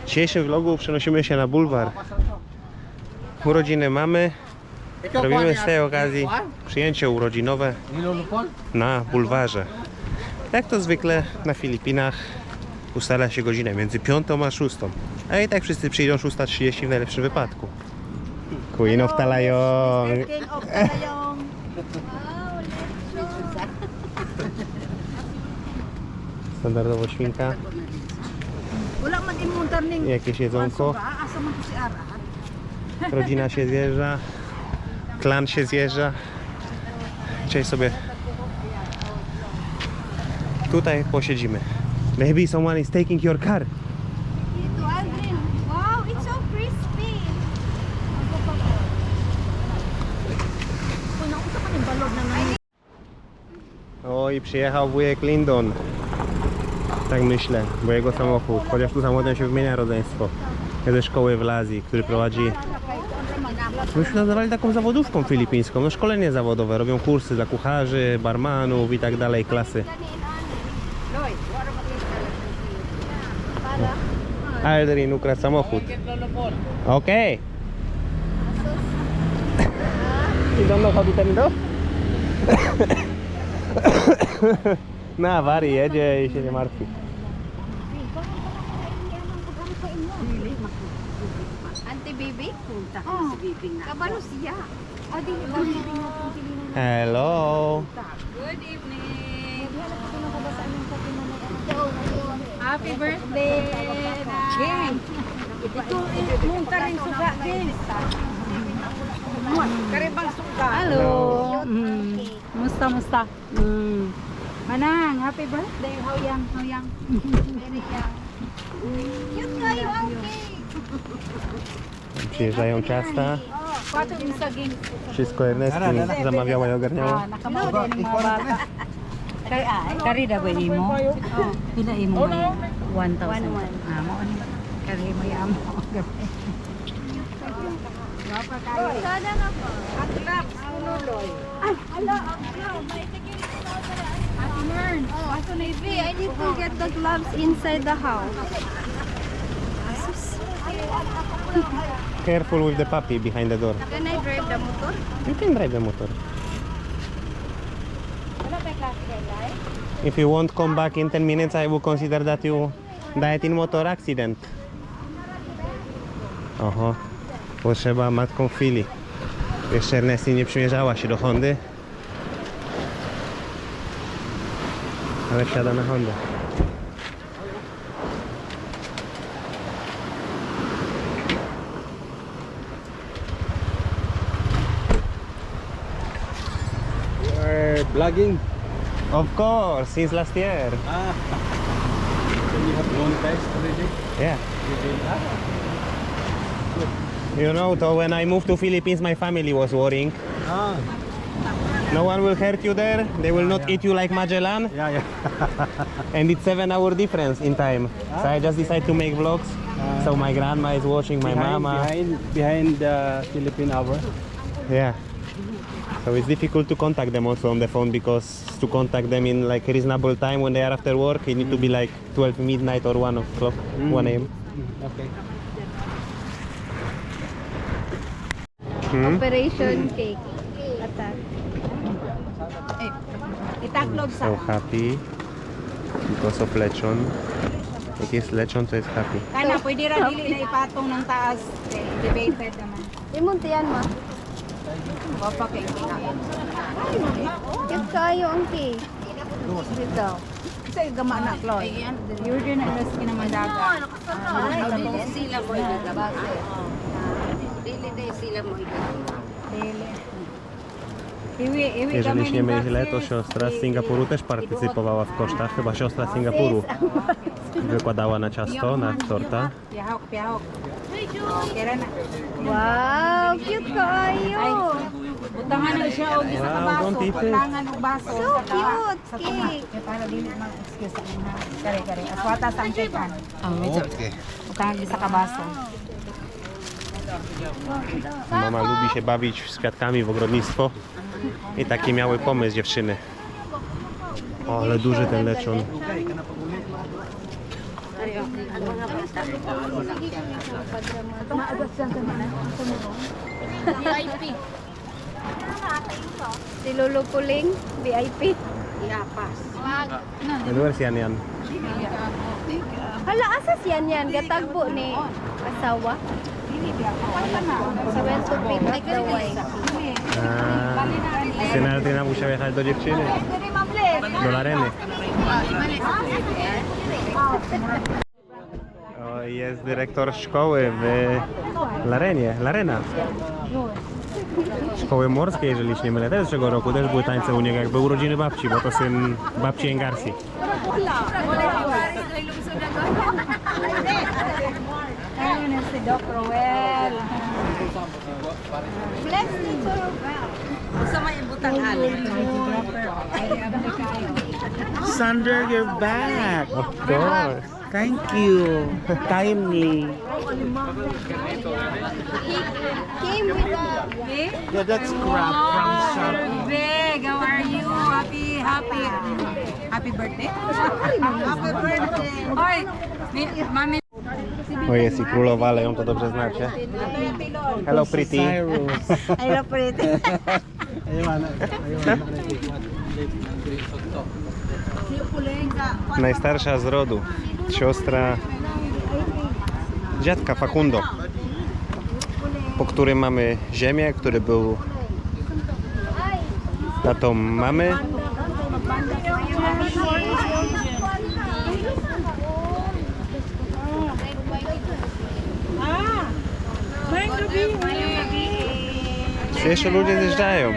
W dzisiejszym vlogu przenosimy się na bulwar. Urodziny mamy. Robimy z tej okazji przyjęcie urodzinowe na bulwarze. Jak to zwykle na Filipinach ustala się godzinę między 5 a 6. A i tak wszyscy przyjdą 6:30 w najlepszym wypadku. Queen of Talayong. Standardowo świnka. Jakieś jedzonko. Rodzina się zjeżdża. Klan się zjeżdża. Dzisiaj sobie tutaj posiedzimy. Maybe someone is taking your car. Wow, it's so crispy. O, i przyjechał wujek Lindon. Tak myślę, bo jego samochód. Chociaż tu samochodem się wymienia rodzeństwo. Ze szkoły w Lazji, który prowadzi. Myśmy nazwali taką zawodówką filipińską. No, szkolenie zawodowe. Robią kursy dla kucharzy, barmanów i tak dalej, klasy. Aldrin ukradł samochód. Okej. You don't know how to turn it off? Na awarii jedzie i się nie martwi. Anti-baby? Kabalo siya. Hello. Good evening. Happy birthday. Jeng. Ito mong karing suga, Jeng. Karibang suga. Hello. Musta? Manang, happy birthday. How young? Very young. Cute kayo ang cake. Przyjeżdżają ciasta. Wszystko Ernest zamawiała i ogarniała. Nakamawa din ng mga bata. Kari daw imo? Pila imo? 1,000. Mo ani kari mo yam. Sana na po. Atlap, unuloy. Ala, may tigil ito Ate Mern. Oh, Aso Navy, I need to get the gloves inside the house. Careful with the puppy behind the door. Can I drive the motor? You can drive the motor. If you won't come back in 10 minutes, I will consider that you died in motor accident. Oho, potrzeba matką chwili. Jeszcze Ernesty nie przymierzała się do Hondy, ale wsiada na Hondę. Vlogging? Of course, since last year. So you have monetized already? Yeah. You know, so when I moved to Philippines, my family was worrying. No one will hurt you there. They will not eat you like Magellan. Yeah. And it's 7-hour difference in time. So I just decided to make vlogs. So my grandma is watching, my mama. Behind the Philippine hour. Yeah. So it's difficult to contact them also on the phone, because to contact them in like reasonable time when they are after work, it need to be like 12 midnight or 1 o'clock, 1 a.m. Okay. Operation cake. Attack. Itaklog sa. So happy because of lechon. It is lechon, so it's happy. Kana, pwede ra dili na ipatong ng taas. Debated naman. Imuntian mo. Wapa kay kinain. Cute kayo ang cake. Dito. Isa gama na, Chloe. You're din na ilas kinamandaga. Dili sila mo nagabase. Dili sila mo Dili. Iwi Jeżeli śniemy źle, to siostra z Singapuru też partycypowała w kosztach. Chyba siostra z Singapuru wykładała na ciasto, na torta. Piyahok. Kira na. Wow, cute kayo. Butangan na siya og isa ka Wow, baso. don't eat it. Butangan og baso. So cute, cake. Para dili mag-excuse sa ina. Kare. Aswata sa angkekan. Okay. Butangan isa ka baso. Mama lubi się bawić z kwiatkami w ogrodnictwo. I taki miały pomysł dziewczyny. O, ale duży ten leczon. VIP. Si Lolo Puling, VIP. May lugar siya niyan. Hala, asas yan. Gatagbo ni asawa. Si went to pick up the wine. Sinarating na po siya jechać do dziewczyny. Do Lareny. O, jest dyrektor szkoły w Larenie. Larena. Szkoły morskiej, jeżeli się nie mylę. Też zeszłego roku też były tańce u niego, jak były urodziny babci, bo to syn babci Engarsi. Ayun si Doc Roel. Bless me to Roel. Sandra, you're back. Of course. Thank you. Timely. Came with a... Yeah, that's crap from shop. Big, how are you? Happy birthday? Happy birthday. Oj, mami. O, jest i królowa, ale ją to dobrze znacie. Hello, pretty. Cyrus. Hello, pretty. Najstarsza z rodu. Siostra dziadka Facundo, po którym mamy ziemię, który był tatą mamy. Czy jeszcze ludzie zjeżdżają?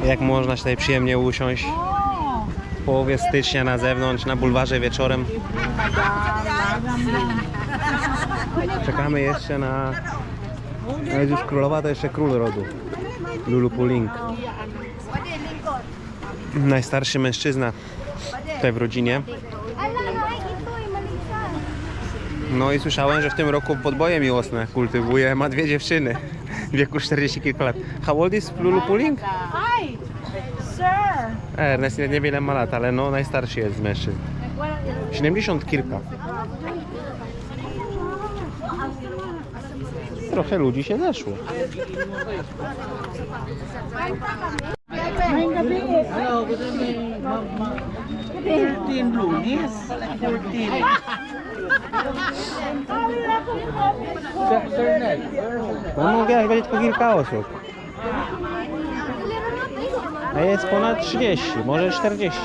Jak można się tutaj przyjemnie usiąść w połowie stycznia na zewnątrz, na bulwarze wieczorem. Czekamy jeszcze na... No jest już królowa, to jeszcze król rodu. Lulu Puling. Najstarszy mężczyzna tutaj w rodzinie. No i słyszałem, że w tym roku podboje miłosne kultywuje, ma 2 dziewczyny w wieku 40 kilka lat. How old is Lulu Puling? Hi, sir. Ernest niewiele ma lat, ale no najstarszy jest z mężczyzn. 70 kilka. Trochę ludzi się zeszło. Hello, good evening, Mama. 14 lunes. 14. Sir Ned, No mówiłaś, będzie tylko kilka osób. A jest ponad 30, może 40.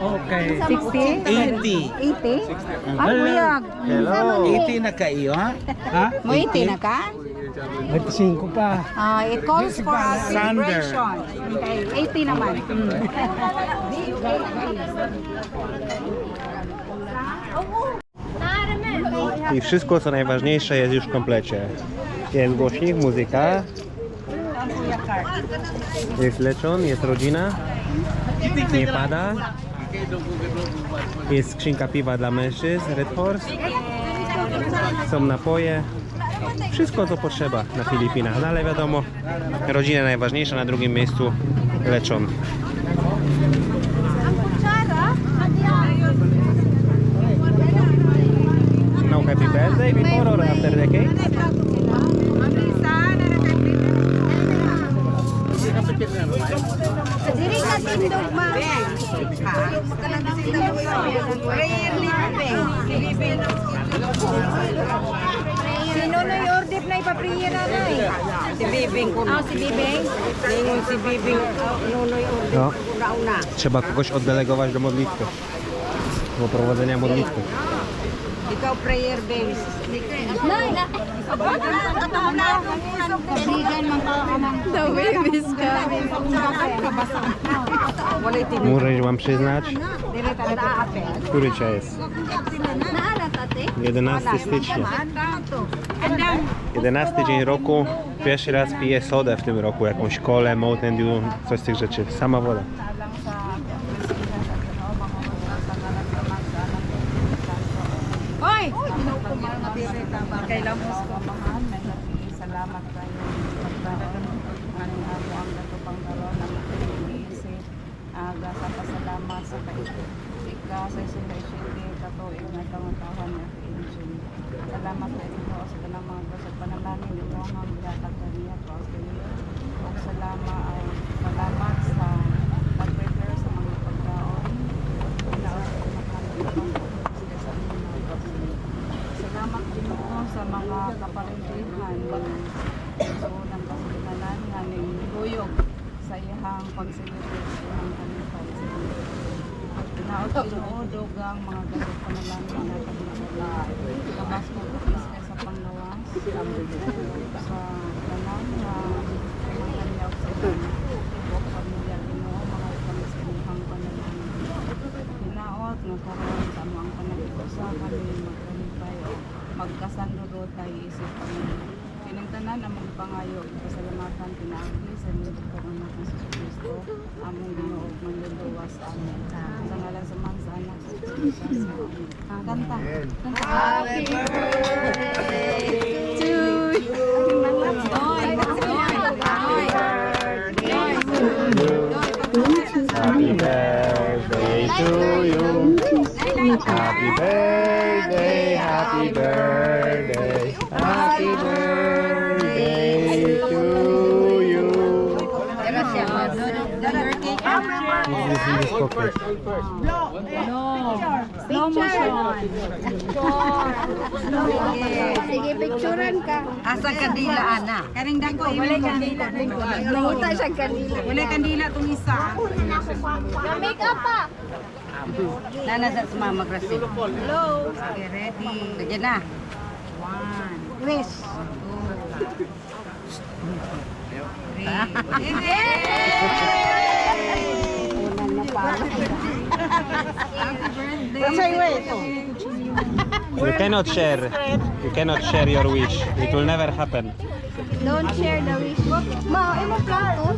Okay. 60? 80. 80? Ah, kuya. Hello. 80 na kayo, ha? Ha? Mo 80 na ka? 25 pa. It calls for a Sander. celebration. Okay, 80 naman. I wszystko co najważniejsze jest już w komplecie. Jest głośnik, muzyka. Jest leczon, jest rodzina. Nie pada. Jest skrzynka piwa dla mężczyzn, Red Horse. Są napoje. Wszystko co potrzeba na Filipinach. No ale wiadomo, rodzina najważniejsza, na drugim miejscu leczon. No happy birthday before or after the cake? Diri ka tindog, ma. Sino na i-order na ipapriyera na eh? Si Bibing ko. Si Bibing? Ningon si Bibing. Nunoy order No, ko na. trzeba kogoś oddelegować do modlitwy. Do prowadzenia modlitwy. Ikaw prayer bell. The wave is coming. Muszę wam przyznać, który dzisiaj jest? Naala, tate? 11 stycznia. 11 dzień roku. Pierwszy raz piję sodę w tym roku, jakąś kolę, Mountain Dew, coś z tych rzeczy. Sama woda. Hoy! Kailan mo sa pamahan? Salamat kayo. Ika sa sila katuig na taon-taon na Injun. Salamat sa inyo sa kanang mga sa panalangin ninyo nga gihatag kaniya ko sa inyo. Ug salamat sa pag-prepare sa mga pagkaon. Salamat din po sa mga kaparintihan. So, nang kasalanan nga ning luyog sa iyang pag-celebrate sa iyang kanipay. Tinaot tinuodog ang mga gasot panalangin na kabas mo kapis ka sa panglawas sa kanan na mga kanyaw sa ibang pamilya mo mga kamis kanyang panalangin. Tinaot nga karoon sa mga panalangin sa kami magkanipay o magkasanduro tayo isip kami. Pinagtanan ang mga pangayo, pasalamatan, pinaagli sa mga karoon natin sa Kristo, among Ginoo manluluwas amin. Sa ngalan sa man sa anak sa Jesus. Kanta. Happy birthday to you. Happy birthday to you. Happy birthday, happy birthday, happy birthday to you. This is in this pocket. Slow motion. Sige, picturean ka. Asa kandila ana? Karing dako wala kandila. Nangita siya kanila. Wala kandila tong isa. Make up pa. Nana sa mama Gracie. Hello. Okay, ready. Sige na. 1. Wish. 3. You cannot share. You cannot share your wish. It will never happen. Don't share the wish. Ma, imo plato.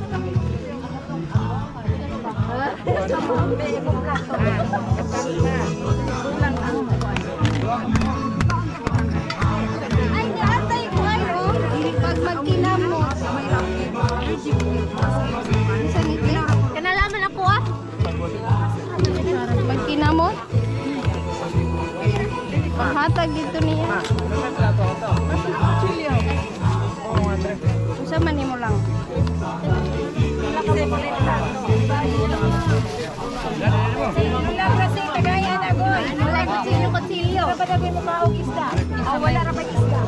Ay, naatay ko ano. Pag magkinamot. Kanalaman ako ah. Magkinamot. Paghatag dito niya. Usa man nimo lang. Wala kasi kagaya na goy. Wala kutsilyo. Kapag mo kaog isda. Wala ra pa isda.